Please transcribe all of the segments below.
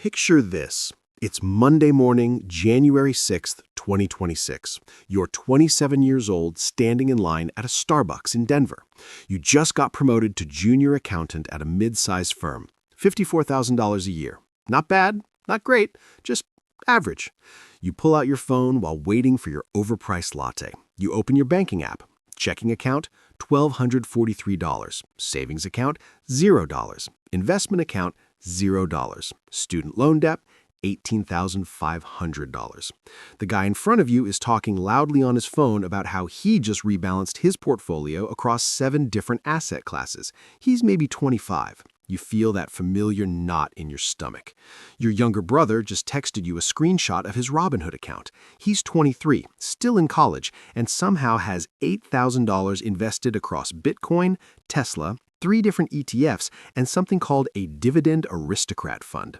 Picture this. It's Monday morning, January 6th, 2026. You're 27 years old, standing in line at a Starbucks in Denver. You just got promoted to junior accountant at a mid-sized firm. $54,000 a year. Not bad, not great, just average. You pull out your phone while waiting for your overpriced latte. You open your banking app. Checking account, $1,243. Savings account, $0. Investment account, $0. Student loan debt, $18,500. The guy in front of you is talking loudly on his phone about how he just rebalanced his portfolio across 7 different asset classes. He's maybe 25. You feel that familiar knot in your stomach. Your younger brother just texted you a screenshot of his Robinhood account. He's 23, still in college, and somehow has $8,000 invested across Bitcoin, Tesla, 3 different ETFs, and something called a Dividend Aristocrat Fund.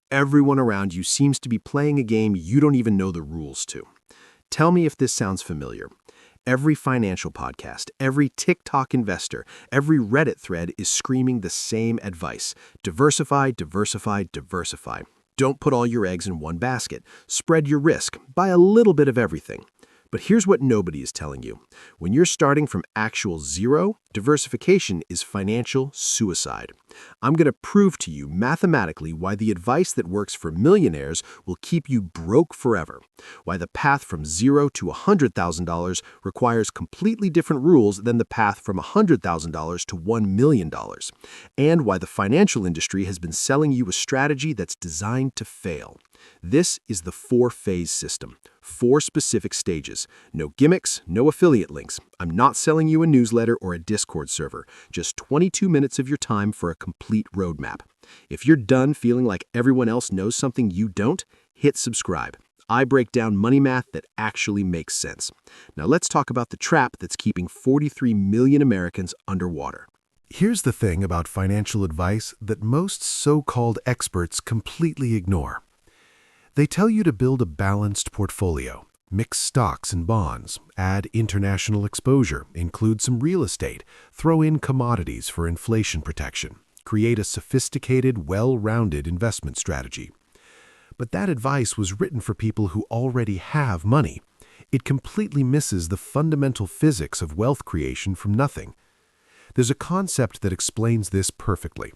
Everyone around you seems to be playing a game you don't even know the rules to. Tell me if this sounds familiar. Every financial podcast, every TikTok investor, every Reddit thread is screaming the same advice. Diversify, diversify, diversify. Don't put all your eggs in one basket. Spread your risk. Buy a little bit of everything. But here's what nobody is telling you. When you're starting from actual zero, diversification is financial suicide. I'm going to prove to you mathematically why the advice that works for millionaires will keep you broke forever, why the path from $0 to $100,000 requires completely different rules than the path from $100,000 to $1 million, and why the financial industry has been selling you a strategy that's designed to fail. This is the 4-phase system. 4 specific stages. No gimmicks, no affiliate links. I'm not selling you a newsletter or a Discord server. Just 22 minutes of your time for a complete roadmap. If you're done feeling like everyone else knows something you don't, hit subscribe. I break down money math that actually makes sense. Now let's talk about the trap that's keeping 43 million Americans underwater. Here's the thing about financial advice that most so-called experts completely ignore. They tell you to build a balanced portfolio, mix stocks and bonds, add international exposure, include some real estate, throw in commodities for inflation protection, create a sophisticated, well-rounded investment strategy. But that advice was written for people who already have money. It completely misses the fundamental physics of wealth creation from nothing. There's a concept that explains this perfectly.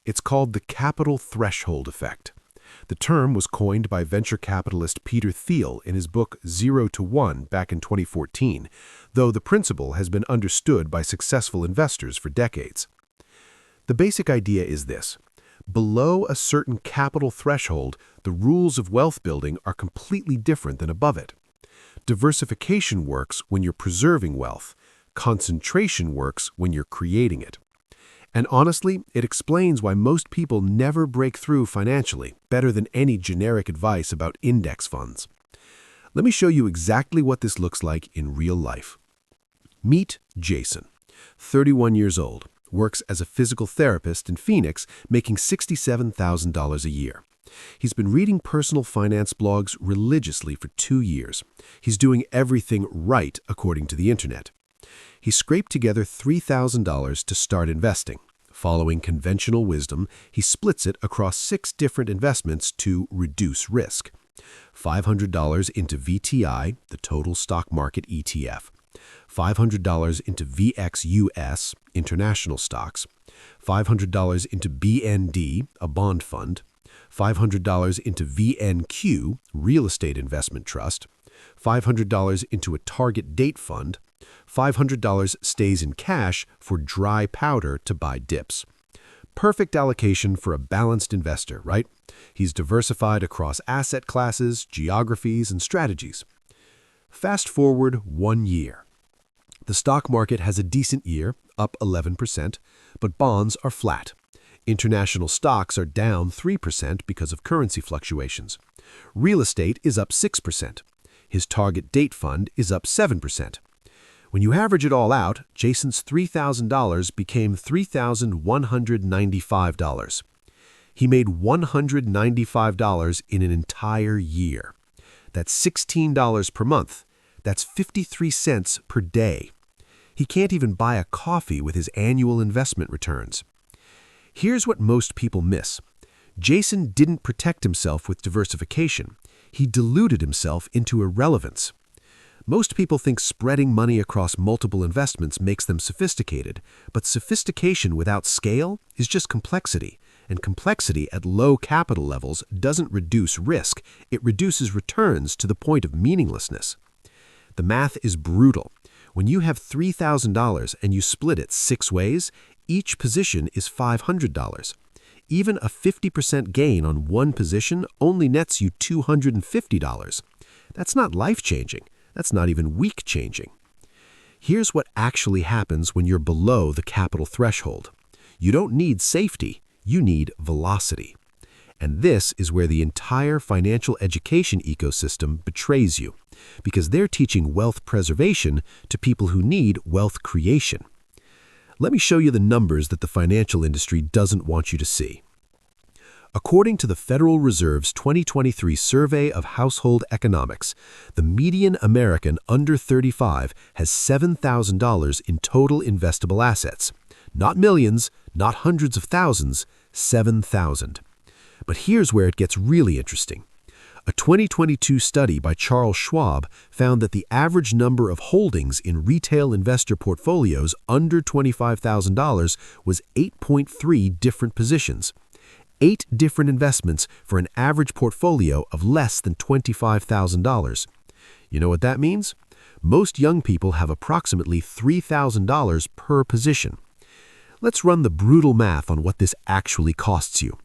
It's called the capital threshold effect. The term was coined by venture capitalist Peter Thiel in his book 0 to 1 back in 2014, though the principle has been understood by successful investors for decades. The basic idea is this. Below a certain capital threshold, the rules of wealth building are completely different than above it. Diversification works when you're preserving wealth. Concentration works when you're creating it. And honestly, it explains why most people never break through financially better than any generic advice about index funds. Let me show you exactly what this looks like in real life. Meet Jason, 31 years old, works as a physical therapist in Phoenix, making $67,000 a year. He's been reading personal finance blogs religiously for 2 years. He's doing everything right according to the internet. He scraped together $3,000 to start investing. Following conventional wisdom, he splits it across 6 different investments to reduce risk. $500 into VTI, the total stock market ETF. $500 into VXUS, international stocks. $500 into BND, a bond fund. $500 into VNQ, real estate investment trust. $500 into a target date fund. $500 stays in cash for dry powder to buy dips. Perfect allocation for a balanced investor, right? He's diversified across asset classes, geographies, and strategies. Fast forward 1 year. The stock market has a decent year, up 11%, but bonds are flat. International stocks are down 3% because of currency fluctuations. Real estate is up 6%. His target date fund is up 7%. When you average it all out, Jason's $3,000 became $3,195. He made $195 in an entire year. That's $16 per month. That's 53 cents per day. He can't even buy a coffee with his annual investment returns. Here's what most people miss. Jason didn't protect himself with diversification. He deluded himself into irrelevance. Most people think spreading money across multiple investments makes them sophisticated, but sophistication without scale is just complexity, and complexity at low capital levels doesn't reduce risk, it reduces returns to the point of meaninglessness. The math is brutal. When you have $3,000 and you split it 6 ways, each position is $500. Even a 50% gain on one position only nets you $250. That's not life-changing. That's not even week-changing. Here's what actually happens when you're below the capital threshold. You don't need safety, you need velocity. And this is where the entire financial education ecosystem betrays you, because they're teaching wealth preservation to people who need wealth creation. Let me show you the numbers that the financial industry doesn't want you to see. According to the Federal Reserve's 2023 Survey of Household Economics, the median American under 35 has $7,000 in total investable assets. Not millions, not hundreds of thousands, 7,000. But here's where it gets really interesting. A 2022 study by Charles Schwab found that the average number of holdings in retail investor portfolios under $25,000 was 8.3 different positions. 8 different investments for an average portfolio of less than $25,000. You know what that means? Most young people have approximately $3,000 per position. Let's run the brutal math on what this actually costs you.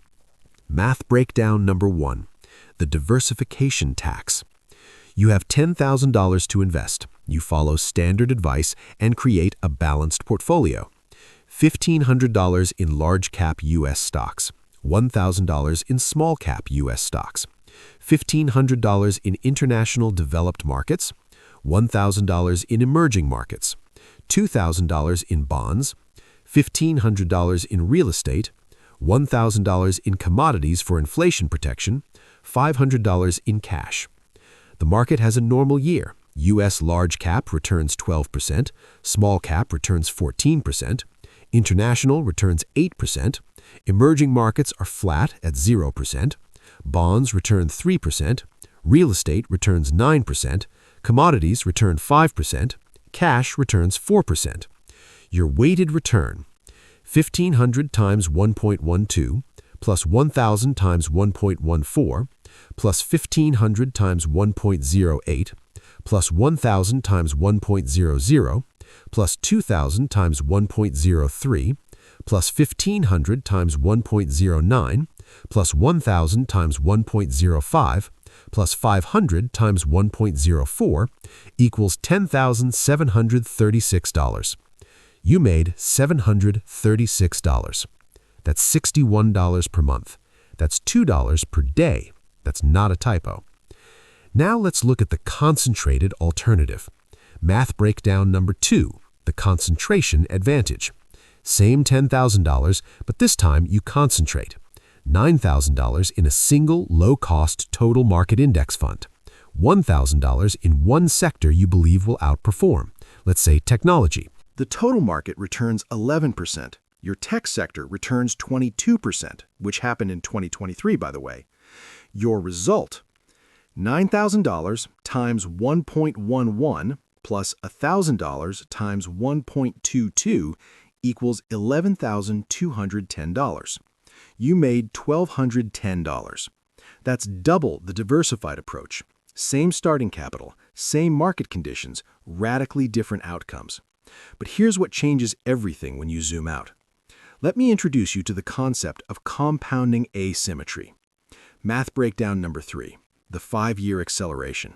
Math breakdown number 1, the diversification tax. You have $10,000 to invest. You follow standard advice and create a balanced portfolio. $1,500 in large-cap U.S. stocks. $1,000 in small-cap U.S. stocks, $1,500 in international developed markets, $1,000 in emerging markets, $2,000 in bonds, $1,500 in real estate, $1,000 in commodities for inflation protection, $500 in cash. The market has a normal year. U.S. large cap returns 12%, small cap returns 14%, international returns 8%, emerging markets are flat at 0%, bonds return 3%, real estate returns 9%, commodities return 5%, cash returns 4%. Your weighted return, 1,500 times 1.12, plus 1,000 times 1.14, plus 1,500 times 1.08, plus 1,000 times 1.00, plus 2,000 times 1.03, plus 1,500 times 1.09, plus 1,000 times 1.05, plus 500 times 1.04 equals $10,736. You made $736. That's $61 per month. That's $2 per day. That's not a typo. Now let's look at the concentrated alternative. Math breakdown number 2, the concentration advantage. Same $10,000, but this time you concentrate. $9,000 in a single low-cost total market index fund. $1,000 in one sector you believe will outperform, let's say technology. The total market returns 11%. Your tech sector returns 22%, which happened in 2023, by the way. Your result, $9,000 times 1.11 plus $1,000 times 1.22 equals $11,210. You made $1,210. That's double the diversified approach. Same starting capital, same market conditions, radically different outcomes. But here's what changes everything when you zoom out. Let me introduce you to the concept of compounding asymmetry. Math breakdown number 3, the 5-year acceleration.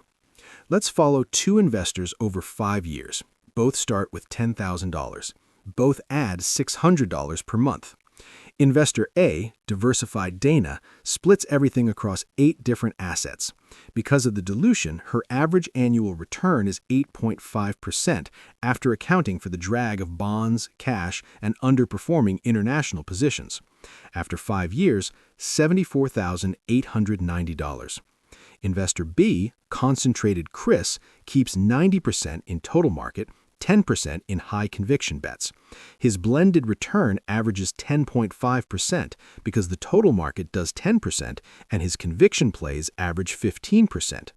Let's follow 2 investors over 5 years. Both start with $10,000. Both add $600 per month. Investor A, diversified Dana, splits everything across 8 different assets. Because of the dilution, her average annual return is 8.5% after accounting for the drag of bonds, cash, and underperforming international positions. After 5 years, $74,890. Investor B, concentrated Chris, keeps 90% in total market, 10% in high conviction bets. His blended return averages 10.5% because the total market does 10% and his conviction plays average 15%.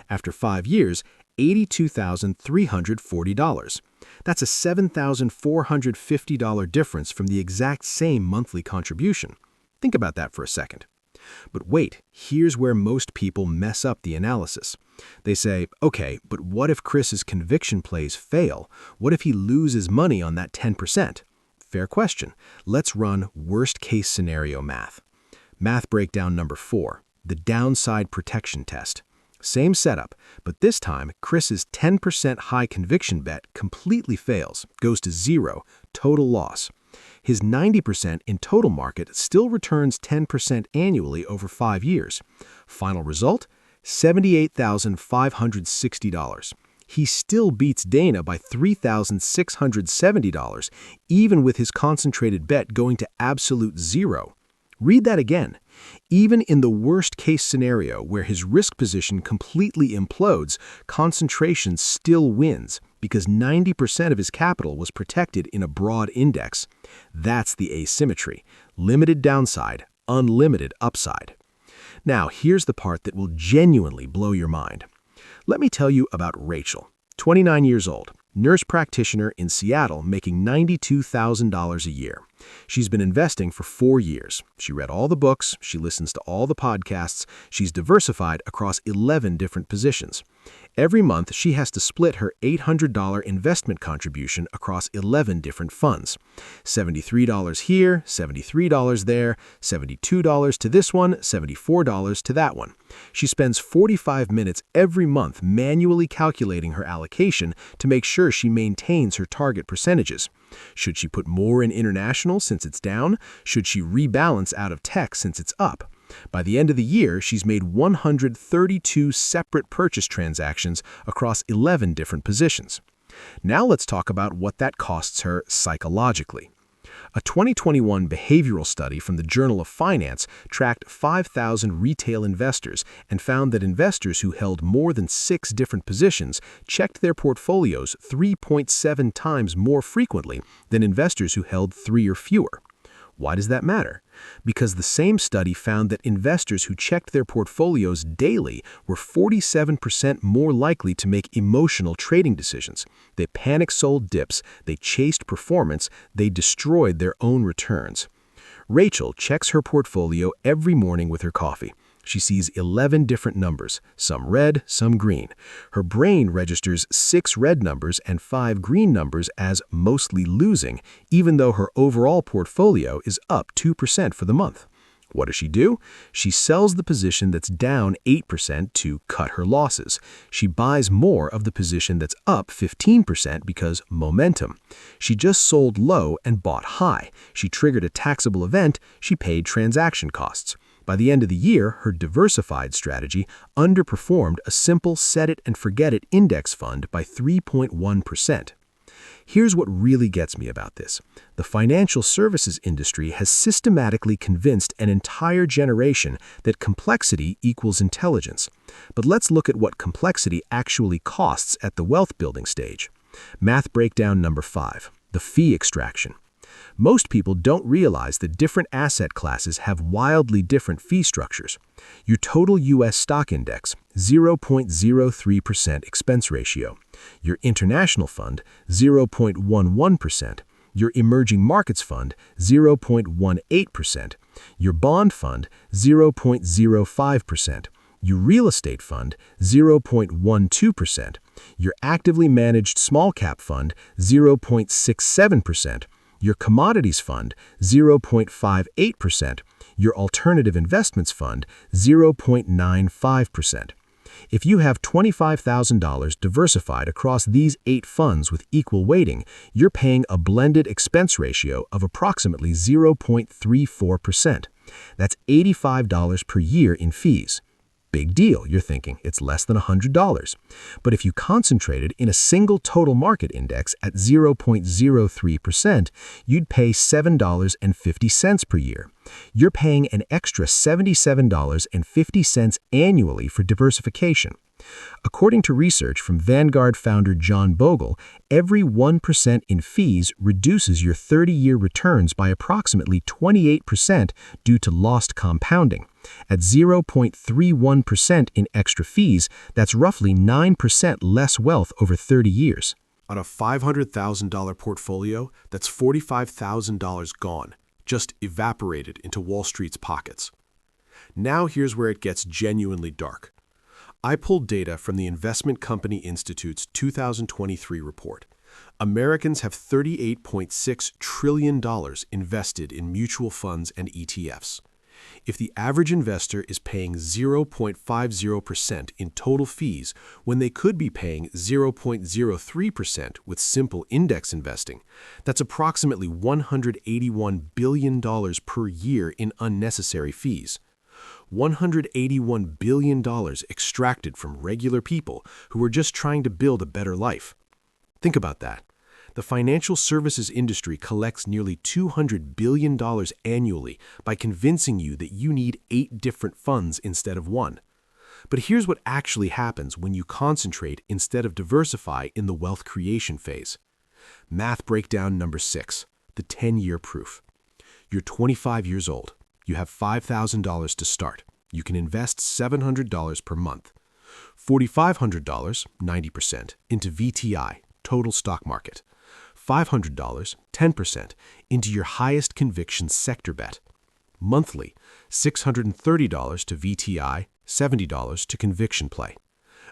After 5 years, $82,340. That's a $7,450 difference from the exact same monthly contribution. Think about that for a second. But wait, here's where most people mess up the analysis. They say, okay, but what if Chris's conviction plays fail? What if he loses money on that 10%? Fair question. Let's run worst-case scenario math. Math breakdown number 4, the downside protection test. Same setup, but this time, Chris's 10% high conviction bet completely fails, goes to 0, total loss. His 90% in total market still returns 10% annually over 5 years. Final result? $78,560. He still beats Dana by $3,670, even with his concentrated bet going to absolute 0. Read that again. Even in the worst-case scenario where his risk position completely implodes, concentration still wins because 90% of his capital was protected in a broad index. That's the asymmetry. Limited downside, unlimited upside. Now, here's the part that will genuinely blow your mind. Let me tell you about Rachel, 29 years old, nurse practitioner in Seattle making $92,000 a year. She's been investing for 4 years. She read all the books, she listens to all the podcasts, she's diversified across 11 different positions. Every month, she has to split her $800 investment contribution across 11 different funds. $73 here, $73 there, $72 to this one, $74 to that one. She spends 45 minutes every month manually calculating her allocation to make sure she maintains her target percentages. Should she put more in international since it's down? Should she rebalance out of tech since it's up? By the end of the year, she's made 132 separate purchase transactions across 11 different positions. Now let's talk about what that costs her psychologically. A 2021 behavioral study from the Journal of Finance tracked 5,000 retail investors and found that investors who held more than 6 different positions checked their portfolios 3.7 times more frequently than investors who held 3 or fewer. Why does that matter? Because the same study found that investors who checked their portfolios daily were 47% more likely to make emotional trading decisions. They panic-sold dips, they chased performance, they destroyed their own returns. Rachel checks her portfolio every morning with her coffee. She sees 11 different numbers, some red, some green. Her brain registers 6 red numbers and 5 green numbers as mostly losing, even though her overall portfolio is up 2% for the month. What does she do? She sells the position that's down 8% to cut her losses. She buys more of the position that's up 15% because momentum. She just sold low and bought high. She triggered a taxable event. She paid transaction costs. By the end of the year, her diversified strategy underperformed a simple set-it-and-forget-it index fund by 3.1%. Here's what really gets me about this. The financial services industry has systematically convinced an entire generation that complexity equals intelligence. But let's look at what complexity actually costs at the wealth-building stage. Math breakdown number 5, the fee extraction. Most people don't realize that different asset classes have wildly different fee structures. Your total U.S. stock index, 0.03% expense ratio. Your international fund, 0.11%. Your emerging markets fund, 0.18%. Your bond fund, 0.05%. Your real estate fund, 0.12%. Your actively managed small cap fund, 0.67%. Your commodities fund, 0.58%, your alternative investments fund, 0.95%. If you have $25,000 diversified across these 8 funds with equal weighting, you're paying a blended expense ratio of approximately 0.34%. That's $85 per year in fees. Big deal, you're thinking. It's less than $100. But if you concentrated in a single total market index at 0.03%, you'd pay $7.50 per year. You're paying an extra $77.50 annually for diversification. According to research from Vanguard founder John Bogle, every 1% in fees reduces your 30-year returns by approximately 28% due to lost compounding. At 0.31% in extra fees, that's roughly 9% less wealth over 30 years. On a $500,000 portfolio, that's $45,000 gone, just evaporated into Wall Street's pockets. Now here's where it gets genuinely dark. I pulled data from the Investment Company Institute's 2023 report. Americans have $38.6 trillion invested in mutual funds and ETFs. If the average investor is paying 0.50% in total fees when they could be paying 0.03% with simple index investing, that's approximately $181 billion per year in unnecessary fees. $181 billion extracted from regular people who are just trying to build a better life. Think about that. The financial services industry collects nearly $200 billion annually by convincing you that you need 8 different funds instead of one. But here's what actually happens when you concentrate instead of diversify in the wealth creation phase. Math breakdown number 6, the 10-year proof. You're 25 years old. You have $5,000 to start. You can invest $700 per month. $4,500, 90%, into VTI, total stock market. $500, 10%, into your highest conviction sector bet. Monthly, $630 to VTI, $70 to conviction play.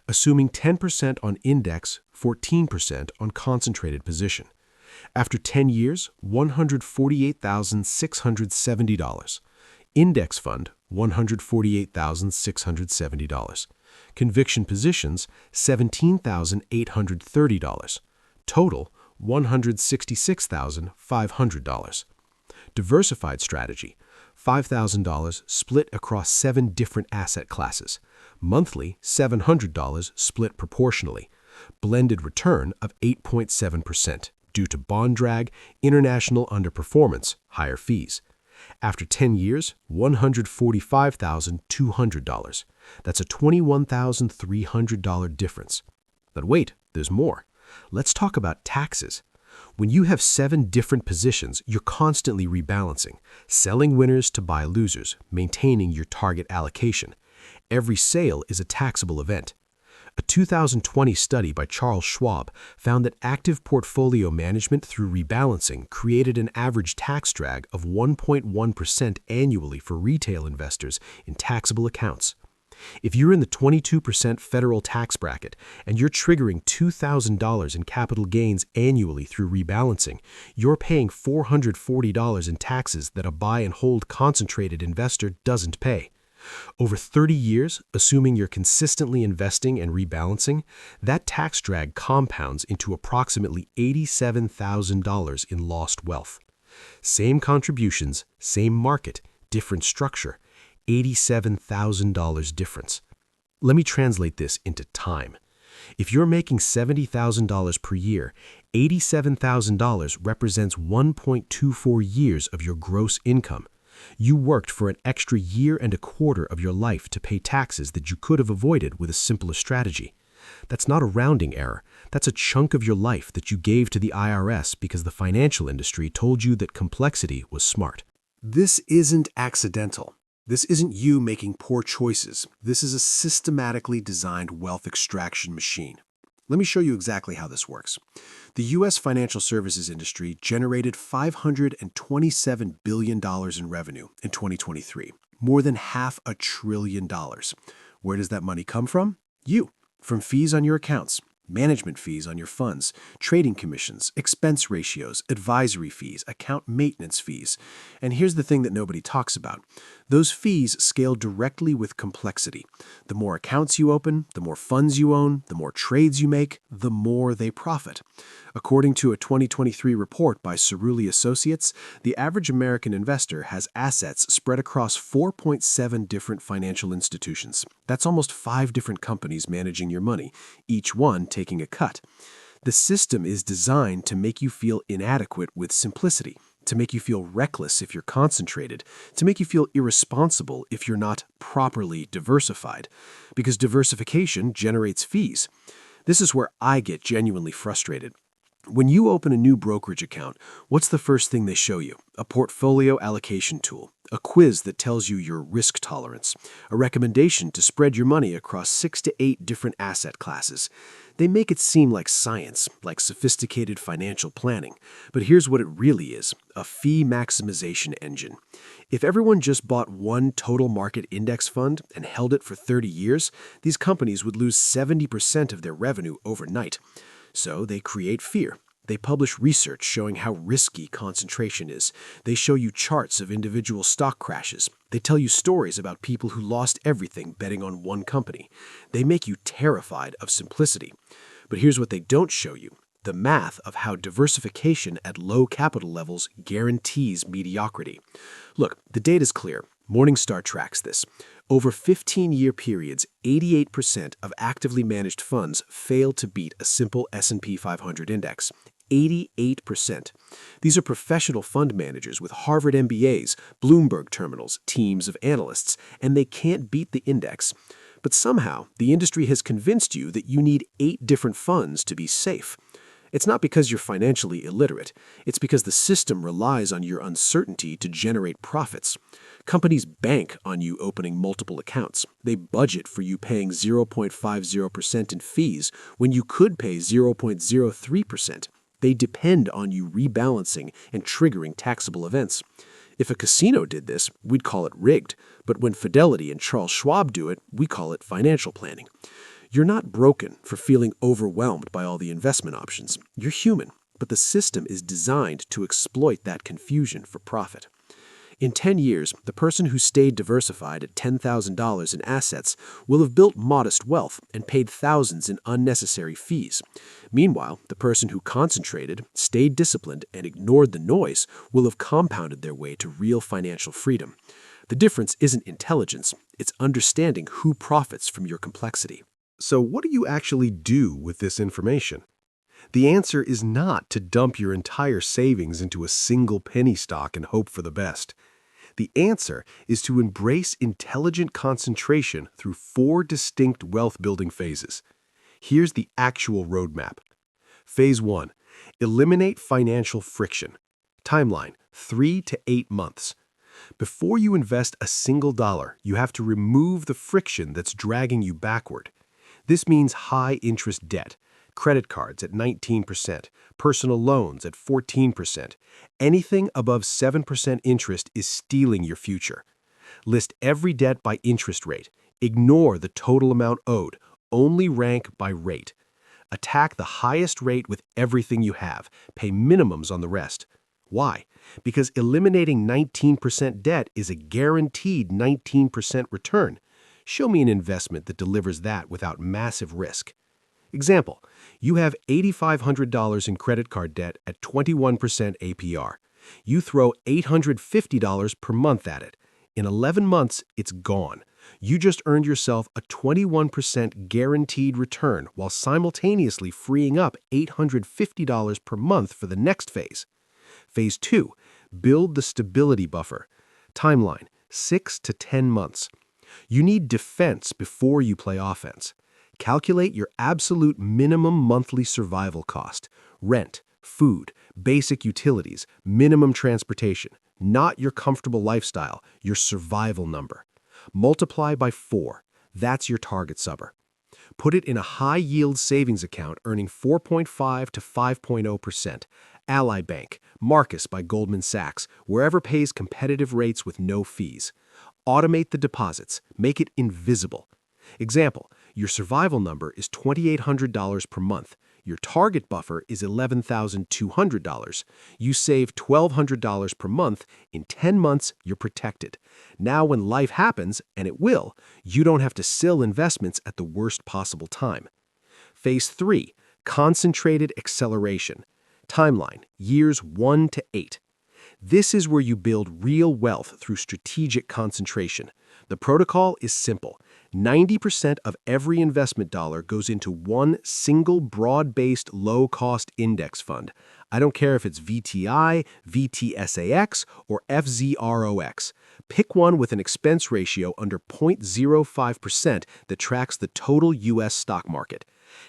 Assuming 10% on index, 14% on concentrated position. After 10 years, $148,670. Index fund, $148,670. Conviction positions, $17,830. Total, $166,500. Diversified strategy, $5,000 split across 7 different asset classes. Monthly, $700 split proportionally. Blended return of 8.7% due to bond drag, international underperformance, higher fees. After 10 years, $145,200. That's a $21,300 difference. But wait, there's more. Let's talk about taxes. When you have 7 different positions, you're constantly rebalancing, selling winners to buy losers, maintaining your target allocation. Every sale is a taxable event. A 2020 study by Charles Schwab found that active portfolio management through rebalancing created an average tax drag of 1.1% annually for retail investors in taxable accounts. If you're in the 22% federal tax bracket and you're triggering $2,000 in capital gains annually through rebalancing, you're paying $440 in taxes that a buy and hold concentrated investor doesn't pay. Over 30 years, assuming you're consistently investing and rebalancing, that tax drag compounds into approximately $87,000 in lost wealth. Same contributions, same market, different structure, $87,000 difference. Let me translate this into time. If you're making $70,000 per year, $87,000 represents 1.24 years of your gross income. You worked for an extra year and a quarter of your life to pay taxes that you could have avoided with a simpler strategy. That's not a rounding error. That's a chunk of your life that you gave to the IRS because the financial industry told you that complexity was smart. This isn't accidental. This isn't you making poor choices. This is a systematically designed wealth extraction machine. Let me show you exactly how this works. The U.S. financial services industry generated $527 billion in revenue in 2023, more than $500 billion. Where does that money come from? You. From fees on your accounts, management fees on your funds, trading commissions, expense ratios, advisory fees, account maintenance fees. And here's the thing that nobody talks about. Those fees scale directly with complexity. The more accounts you open, the more funds you own, the more trades you make, the more they profit. According to a 2023 report by Cerulli Associates, the average American investor has assets spread across 4.7 different financial institutions. That's almost 5 different companies managing your money, each one taking a cut. The system is designed to make you feel inadequate with simplicity. to make you feel reckless if you're concentrated, to make you feel irresponsible if you're not properly diversified. Because diversification generates fees. This is where I get genuinely frustrated. When you open a new brokerage account, what's the first thing they show you? A portfolio allocation tool, a quiz that tells you your risk tolerance, a recommendation to spread your money across 6 to 8 different asset classes. They make it seem like science, like sophisticated financial planning. But here's what it really is, a fee maximization engine. If everyone just bought one total market index fund and held it for 30 years, these companies would lose 70% of their revenue overnight. So they create fear. They publish research showing how risky concentration is. They show you charts of individual stock crashes. They tell you stories about people who lost everything betting on one company. They make you terrified of simplicity. But here's what they don't show you: the math of how diversification at low capital levels guarantees mediocrity. Look, the data's clear. Morningstar tracks this. Over 15-year periods, 88% of actively managed funds fail to beat a simple S&P 500 index. 88%. These are professional fund managers with Harvard MBAs, Bloomberg terminals, teams of analysts, and they can't beat the index. But somehow, the industry has convinced you that you need 8 different funds to be safe. It's not because you're financially illiterate. It's because the system relies on your uncertainty to generate profits. Companies bank on you opening multiple accounts. They budget for you paying 0.50% in fees when you could pay 0.03%. They depend on you rebalancing and triggering taxable events. If a casino did this, we'd call it rigged. But when Fidelity and Charles Schwab do it, we call it financial planning. You're not broken for feeling overwhelmed by all the investment options. You're human, but the system is designed to exploit that confusion for profit. In 10 years, the person who stayed diversified at $10,000 in assets will have built modest wealth and paid thousands in unnecessary fees. Meanwhile, the person who concentrated, stayed disciplined, and ignored the noise will have compounded their way to real financial freedom. The difference isn't intelligence, it's understanding who profits from your complexity. So what do you actually do with this information? The answer is not to dump your entire savings into a single penny stock and hope for the best. The answer is to embrace intelligent concentration through 4 distinct wealth-building phases. Here's the actual roadmap. Phase 1. Eliminate financial friction. Timeline: 3 to 8 months. Before you invest a single dollar, you have to remove the friction that's dragging you backward. This means high-interest debt, credit cards at 19%, personal loans at 14%. Anything above 7% interest is stealing your future. List every debt by interest rate. Ignore the total amount owed. Only rank by rate. Attack the highest rate with everything you have. Pay minimums on the rest. Why? Because eliminating 19% debt is a guaranteed 19% return. Show me an investment that delivers that without massive risk. Example: you have $8,500 in credit card debt at 21% APR. You throw $850 per month at it. In 11 months, it's gone. You just earned yourself a 21% guaranteed return while simultaneously freeing up $850 per month for the next phase. Phase 2. Build the stability buffer. Timeline: 6 to 10 months. You need defense before you play offense. Calculate your absolute minimum monthly survival cost: rent, food, basic utilities, minimum transportation, not your comfortable lifestyle, your survival number. Multiply by 4. That's your target supper. Put it in a high-yield savings account earning 4.5 to 5.0%. Ally Bank, Marcus by Goldman Sachs, wherever pays competitive rates with no fees. Automate the deposits. Make it invisible. Example: your survival number is $2,800 per month. Your target buffer is $11,200. You save $1,200 per month. In 10 months, you're protected. Now when life happens, and it will, you don't have to sell investments at the worst possible time. Phase 3. Concentrated acceleration. Timeline: years 1 to 8. This is where you build real wealth through strategic concentration. The protocol is simple. 90% of every investment dollar goes into one single broad-based low-cost index fund. I don't care if it's VTI, VTSAX, or FZROX. Pick one with an expense ratio under 0.05% that tracks the total U.S. stock market.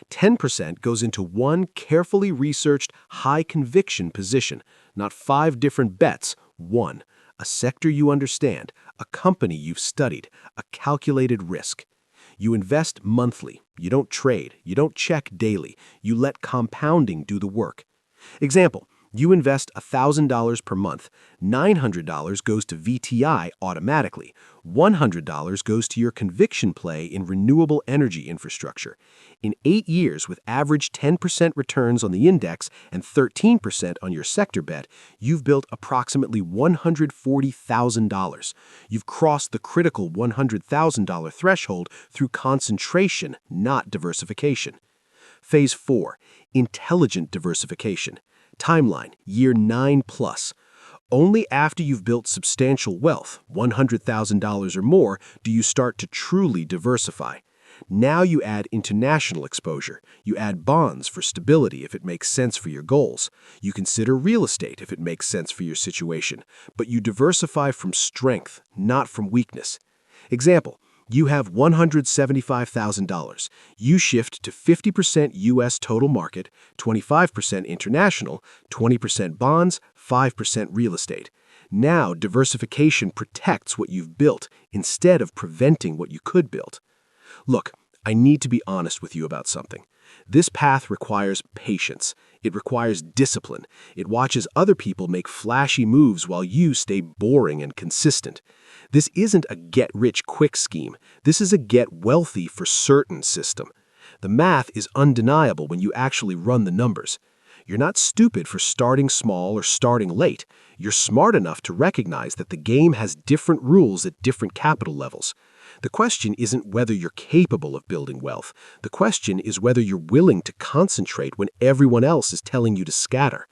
10% goes into one carefully researched, high-conviction position, not 5 different bets, one. A sector you understand, a company you've studied, a calculated risk. You invest monthly. You don't trade. You don't check daily. You let compounding do the work. Example, you invest $1,000 per month. $900 goes to VTI automatically. $100 goes to your conviction play in renewable energy infrastructure. In 8 years, with average 10% returns on the index and 13% on your sector bet, you've built approximately $140,000. You've crossed the critical $100,000 threshold through concentration, not diversification. Phase 4, intelligent diversification. Timeline, year 9+. Only after you've built substantial wealth, $100,000 or more, do you start to truly diversify. Now you add international exposure. You add bonds for stability if it makes sense for your goals. You consider real estate if it makes sense for your situation. But you diversify from strength, not from weakness. Example, you have $175,000. You shift to 50% U.S. total market, 25% international, 20% bonds, 5% real estate. Now diversification protects what you've built instead of preventing what you could build. Look, I need to be honest with you about something. This path requires patience. It requires discipline. It watches other people make flashy moves while you stay boring and consistent. This isn't a get-rich-quick scheme. This is a get-wealthy-for-certain system. The math is undeniable when you actually run the numbers. You're not stupid for starting small or starting late. You're smart enough to recognize that the game has different rules at different capital levels. The question isn't whether you're capable of building wealth. The question is whether you're willing to concentrate when everyone else is telling you to scatter.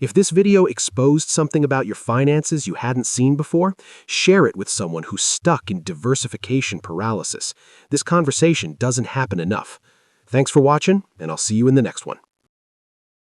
If this video exposed something about your finances you hadn't seen before, share it with someone who's stuck in diversification paralysis. This conversation doesn't happen enough. Thanks for watching, and I'll see you in the next one.